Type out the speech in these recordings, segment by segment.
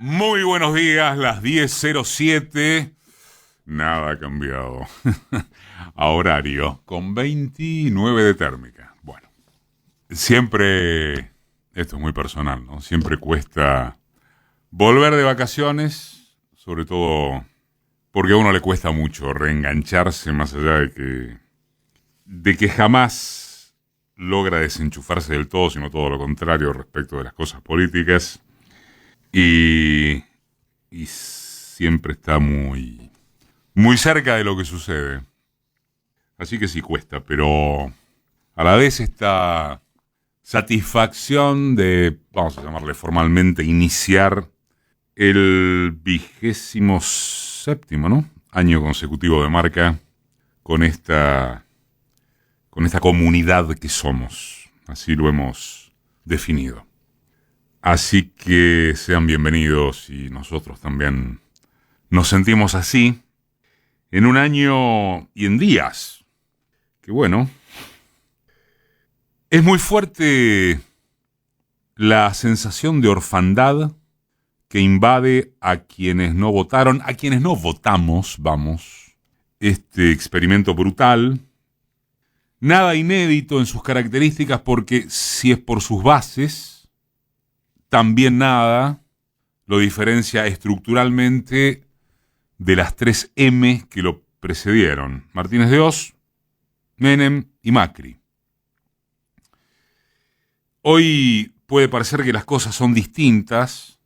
Muy buenos días, las 10:07. Nada ha cambiado. A horario, con 29 de térmica. Bueno, siempre, esto es muy personal, ¿no? Siempre cuesta volver de vacaciones, sobre todo porque a uno le cuesta mucho reengancharse, más allá de que jamás logra desenchufarse del todo, sino todo lo contrario respecto de las cosas políticas. Y siempre está muy cerca de lo que sucede. Así que sí cuesta, pero a la vez esta satisfacción de, vamos a llamarle formalmente, iniciar el 27º, ¿no?, año consecutivo de Marca con esta comunidad que somos. Así lo hemos definido. Así que sean bienvenidos, y nosotros también nos sentimos así en un año y en días que, bueno, es muy fuerte la sensación de orfandad que invade a quienes no votaron, a quienes no votamos, vamos, este experimento brutal. Nada inédito en sus características, porque si es por sus bases, también nada lo diferencia estructuralmente de las 3 M que lo precedieron: Martínez de Oz, Menem y Macri. Hoy puede parecer que las cosas son distintas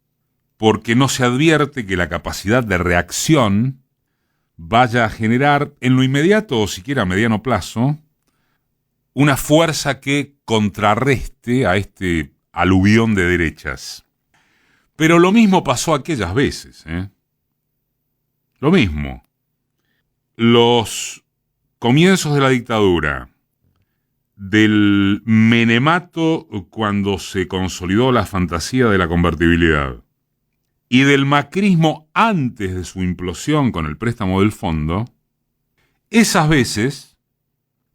porque no se advierte que la capacidad de reacción vaya a generar en lo inmediato o siquiera a mediano plazo una fuerza que contrarreste a este aluvión de derechas. Pero lo mismo pasó aquellas veces, Lo mismo. Los comienzos de la dictadura, del menemato cuando se consolidó la fantasía de la convertibilidad, y del macrismo antes de su implosión con el préstamo del fondo, esas veces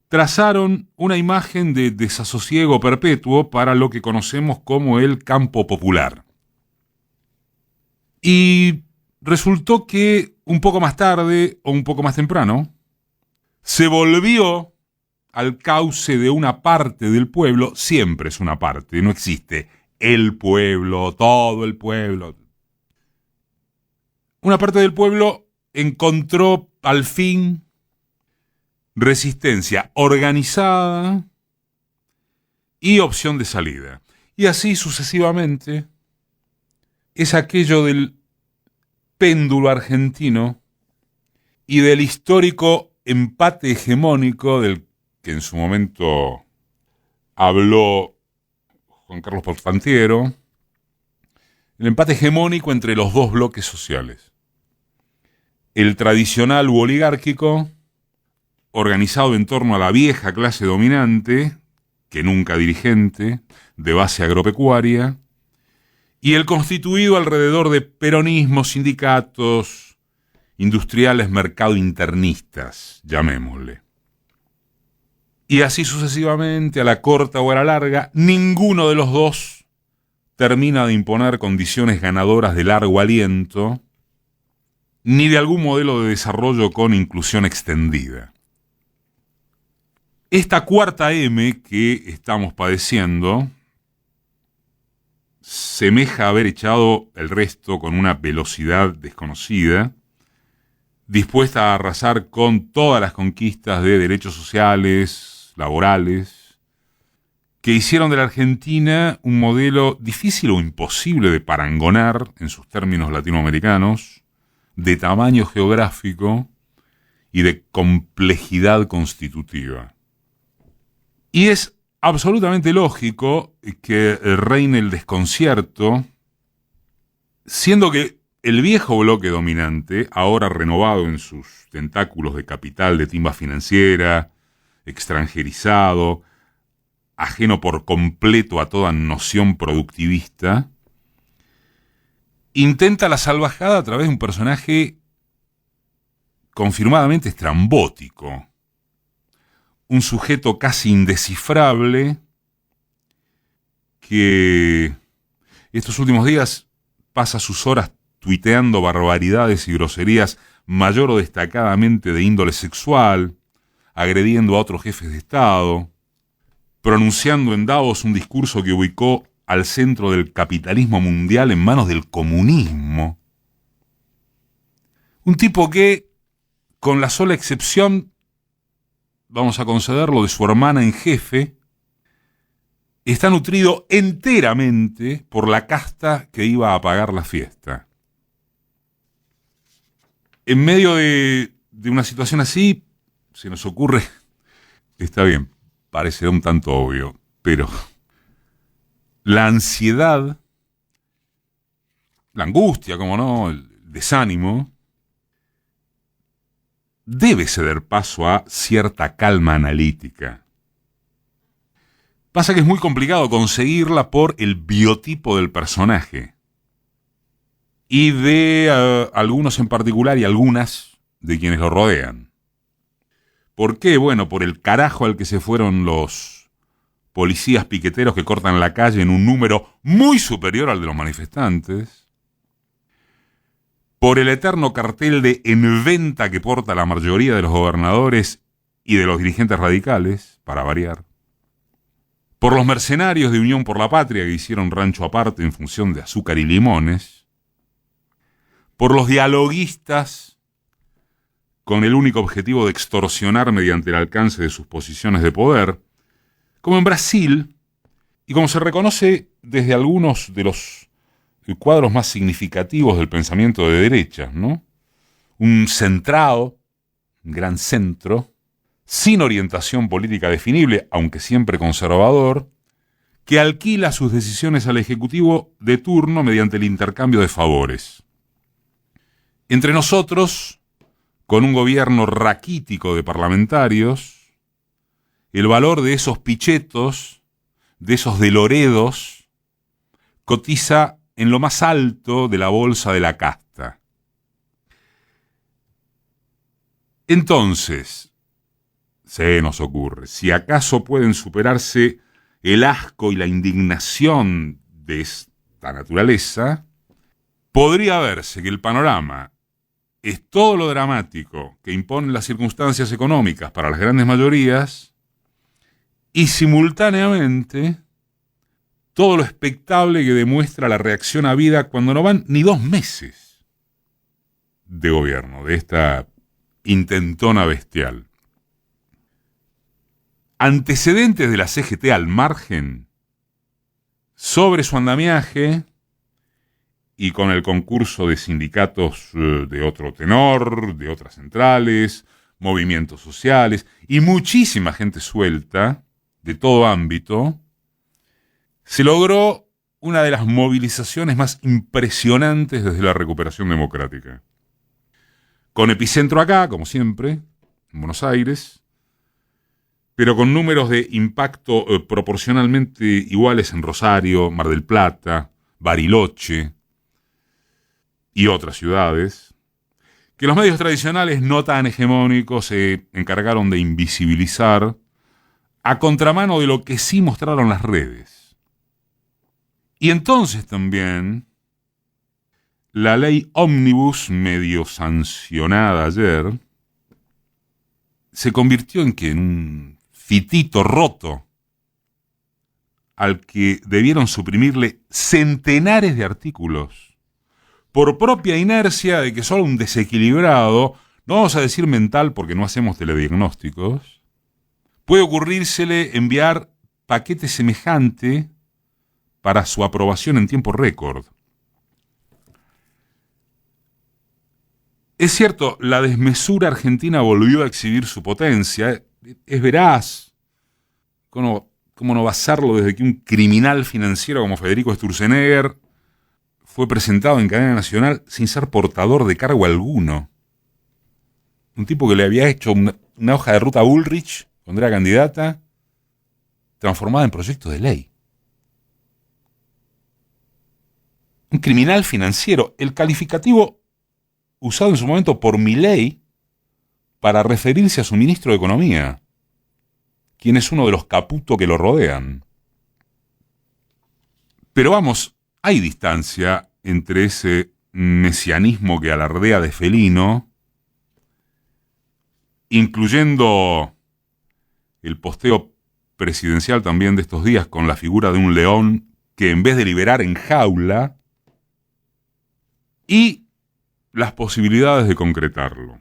trazaron una imagen de desasosiego perpetuo para lo que conocemos como el campo popular. Y resultó que un poco más tarde o un poco más temprano se volvió al cauce de una parte del pueblo. Siempre es una parte, no existe el pueblo, todo el pueblo. Una parte del pueblo encontró al fin resistencia organizada y opción de salida. Y así sucesivamente. Es aquello del péndulo argentino y del histórico empate hegemónico del que en su momento habló Juan Carlos Portantiero. El empate hegemónico entre los dos bloques sociales: el tradicional u oligárquico, organizado en torno a la vieja clase dominante, que nunca dirigente, de base agropecuaria, y el constituido alrededor de peronismos, sindicatos, industriales, mercado internistas, llamémosle. Y así sucesivamente, a la corta o a la larga, ninguno de los dos termina de imponer condiciones ganadoras de largo aliento, ni de algún modelo de desarrollo con inclusión extendida. Esta cuarta M que estamos padeciendo semeja haber echado el resto con una velocidad desconocida, dispuesta a arrasar con todas las conquistas de derechos sociales, laborales, que hicieron de la Argentina un modelo difícil o imposible de parangonar en sus términos latinoamericanos, de tamaño geográfico y de complejidad constitutiva. Y es absolutamente lógico que reine el desconcierto, siendo que el viejo bloque dominante, ahora renovado en sus tentáculos de capital de timba financiera, extranjerizado, ajeno por completo a toda noción productivista, intenta la salvajada a través de un personaje confirmadamente estrambótico, un sujeto casi indescifrable que estos últimos días pasa sus horas tuiteando barbaridades y groserías mayor o destacadamente de índole sexual, agrediendo a otros jefes de Estado, pronunciando en Davos un discurso que ubicó al centro del capitalismo mundial en manos del comunismo. Un tipo que, con la sola excepción, vamos a concederlo, de su hermana en jefe, está nutrido enteramente por la casta que iba a pagar la fiesta. En medio de una situación así, se nos ocurre, está bien, parecerá un tanto obvio, pero la ansiedad, la angustia, como no, el desánimo, debe ceder paso a cierta calma analítica. Pasa que es muy complicado conseguirla por el biotipo del personaje. Y de algunos en particular y algunas de quienes lo rodean. ¿Por qué? Bueno, por el carajo al que se fueron los policías piqueteros que cortan la calle en un número muy superior al de los manifestantes. Por el eterno cartel de en venta que porta la mayoría de los gobernadores y de los dirigentes radicales, para variar. Por los mercenarios de Unión por la Patria que hicieron rancho aparte en función de azúcar y limones. Por los dialoguistas con el único objetivo de extorsionar mediante el alcance de sus posiciones de poder, como en Brasil, y como se reconoce desde algunos de los cuadros más significativos del pensamiento de derecha, ¿no? Un centrado, un gran centro, sin orientación política definible, aunque siempre conservador, que alquila sus decisiones al Ejecutivo de turno mediante el intercambio de favores. Entre nosotros, con un gobierno raquítico de parlamentarios, el valor de esos pichetos, de esos deloredos, cotiza en lo más alto de la bolsa de la casta. Entonces, se nos ocurre, si acaso pueden superarse el asco y la indignación de esta naturaleza, podría verse que el panorama es todo lo dramático que imponen las circunstancias económicas para las grandes mayorías y simultáneamente todo lo expectable que demuestra la reacción a vida cuando no van ni 2 meses de gobierno, de esta intentona bestial. Antecedentes de la CGT al margen, sobre su andamiaje y con el concurso de sindicatos de otro tenor, de otras centrales, movimientos sociales y muchísima gente suelta de todo ámbito, se logró una de las movilizaciones más impresionantes desde la recuperación democrática. Con epicentro acá, como siempre, en Buenos Aires, pero con números de impacto proporcionalmente iguales en Rosario, Mar del Plata, Bariloche y otras ciudades, que los medios tradicionales no tan hegemónicos se encargaron de invisibilizar a contramano de lo que sí mostraron las redes. Y entonces también la ley ómnibus, medio sancionada ayer, se convirtió en que en un fitito roto al que debieron suprimirle centenares de artículos por propia inercia de que solo un desequilibrado, no vamos a decir mental porque no hacemos telediagnósticos, puede ocurrírsele enviar paquete semejante para su aprobación en tiempo récord. Es cierto, la desmesura argentina volvió a exhibir su potencia. Es veraz. ¿Cómo no basarlo desde que un criminal financiero como Federico Sturzenegger fue presentado en cadena nacional sin ser portador de cargo alguno? Un tipo que le había hecho una hoja de ruta a Bullrich cuando era candidata, transformada en proyecto de ley. Un criminal financiero. El calificativo usado en su momento por Milei para referirse a su ministro de Economía, quien es uno de los caputos que lo rodean. Pero vamos, hay distancia entre ese mesianismo que alardea de felino, incluyendo el posteo presidencial también de estos días con la figura de un león que en vez de liberar enjaula, y las posibilidades de concretarlo.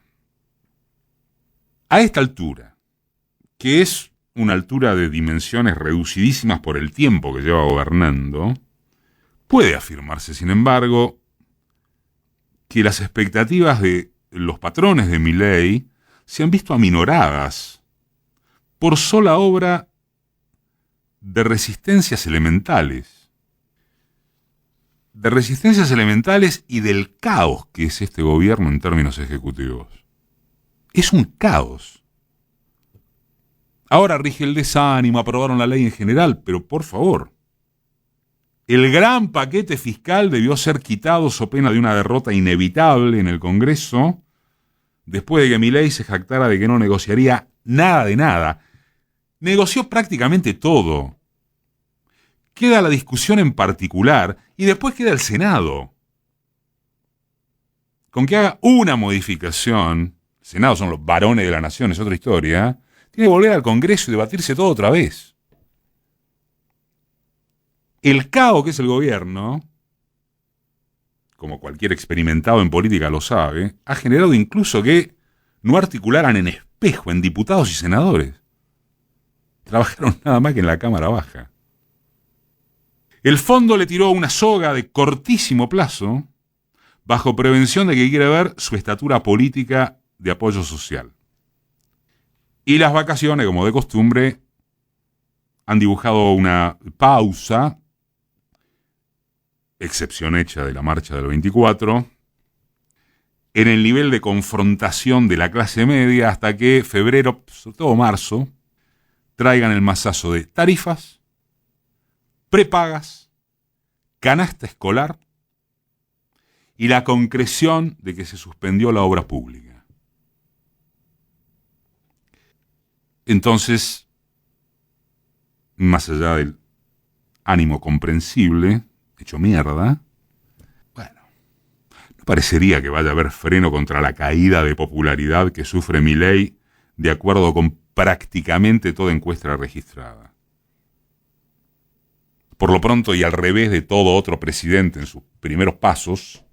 A esta altura, que es una altura de dimensiones reducidísimas por el tiempo que lleva gobernando, puede afirmarse, sin embargo, que las expectativas de los patrones de Milei se han visto aminoradas por sola obra de resistencias elementales. De resistencias elementales y del caos que es este gobierno en términos ejecutivos. Es un caos. Ahora rige el desánimo, aprobaron la ley en general, pero por favor, el gran paquete fiscal debió ser quitado so pena de una derrota inevitable en el Congreso, después de que Milei se jactara de que no negociaría nada de nada. Negoció prácticamente todo. Queda la discusión en particular y después queda el Senado. Con que haga una modificación, el Senado son los varones de la nación, es otra historia, tiene que volver al Congreso y debatirse todo otra vez. El caos que es el gobierno, como cualquier experimentado en política lo sabe, ha generado incluso que no articularan en espejo en diputados y senadores. Trabajaron nada más que en la Cámara Baja. El fondo le tiró una soga de cortísimo plazo, bajo prevención de que quiere ver su estatura política de apoyo social. Y las vacaciones, como de costumbre, han dibujado una pausa, excepción hecha de la marcha del 24, en el nivel de confrontación de la clase media hasta que febrero, sobre todo marzo, traigan el mazazo de tarifas, prepagas, canasta escolar y la concreción de que se suspendió la obra pública. Entonces, más allá del ánimo comprensible, hecho mierda, bueno, no parecería que vaya a haber freno contra la caída de popularidad que sufre Milei de acuerdo con prácticamente toda encuesta registrada. Por lo pronto, y al revés de todo otro presidente en sus primeros pasos,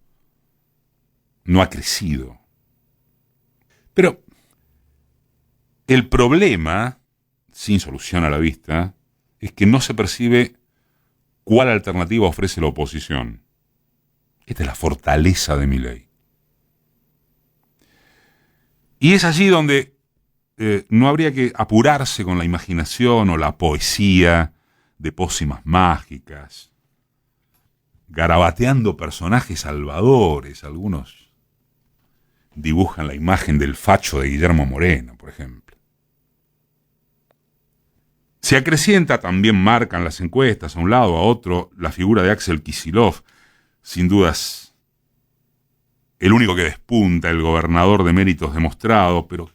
no ha crecido. Pero el problema, sin solución a la vista, es que no se percibe cuál alternativa ofrece la oposición. Esta es la fortaleza de Milei. Y es allí donde no habría que apurarse con la imaginación o la poesía de pócimas mágicas, garabateando personajes salvadores. Algunos dibujan la imagen del facho de Guillermo Moreno, por ejemplo. Se acrecienta, también marcan las encuestas, a un lado, a otro, la figura de Axel Kicillof, sin dudas el único que despunta, el gobernador de méritos demostrados, pero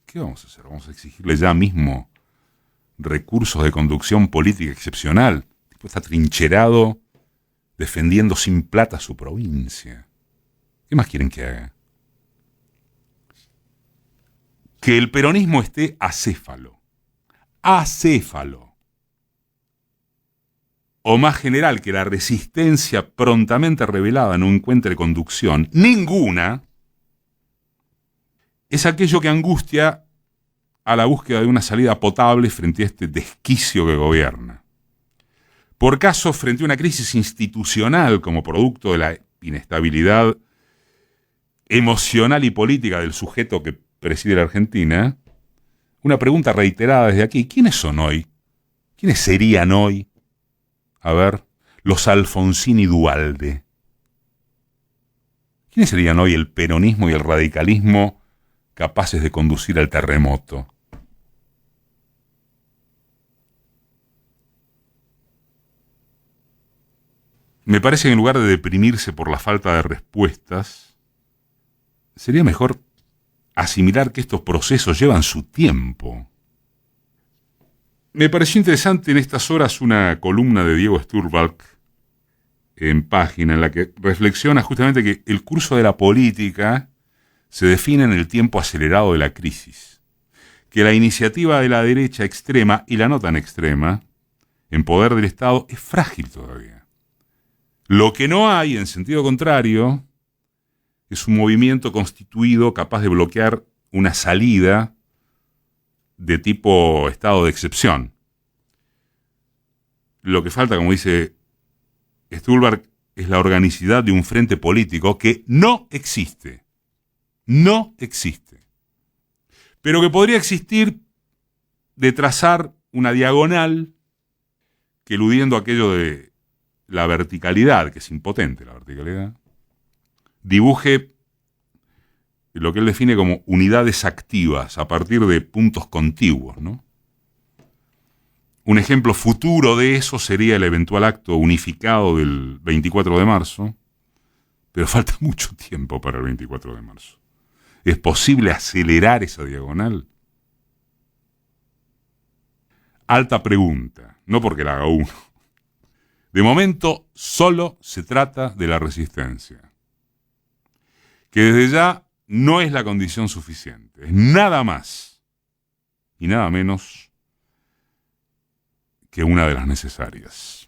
¿qué vamos a hacer? ¿Vamos a exigirle ya mismo recursos de conducción política excepcional? El tipo está trincherado defendiendo sin plata su provincia. ¿Qué más quieren que haga? Que el peronismo esté acéfalo. O más general, que la resistencia prontamente revelada no encuentre conducción ninguna, es aquello que angustia a la búsqueda de una salida potable frente a este desquicio que gobierna. Por caso, frente a una crisis institucional como producto de la inestabilidad emocional y política del sujeto que preside la Argentina, una pregunta reiterada desde aquí: ¿quiénes son hoy? ¿Quiénes serían hoy? A ver, los Alfonsín y Duhalde. ¿Quiénes serían hoy el peronismo y el radicalismo capaces de conducir al terremoto? Me parece que en lugar de deprimirse por la falta de respuestas, sería mejor asimilar que estos procesos llevan su tiempo. Me pareció interesante en estas horas una columna de Diego Sturbalk en Página, en la que reflexiona justamente que el curso de la política se define en el tiempo acelerado de la crisis, que la iniciativa de la derecha extrema y la no tan extrema en poder del Estado es frágil todavía. Lo que no hay, en sentido contrario, es un movimiento constituido capaz de bloquear una salida de tipo estado de excepción. Lo que falta, como dice Stulberg, es la organicidad de un frente político que no existe. No existe. Pero que podría existir de trazar una diagonal que, eludiendo aquello de la verticalidad, que es impotente la verticalidad, dibuje lo que él define como unidades activas a partir de puntos contiguos, ¿no? Un ejemplo futuro de eso sería el eventual acto unificado del 24 de marzo, pero falta mucho tiempo para el 24 de marzo. ¿Es posible acelerar esa diagonal? Alta pregunta, no porque la haga uno. De momento, solo se trata de la resistencia, que desde ya no es la condición suficiente, es nada más y nada menos que una de las necesarias.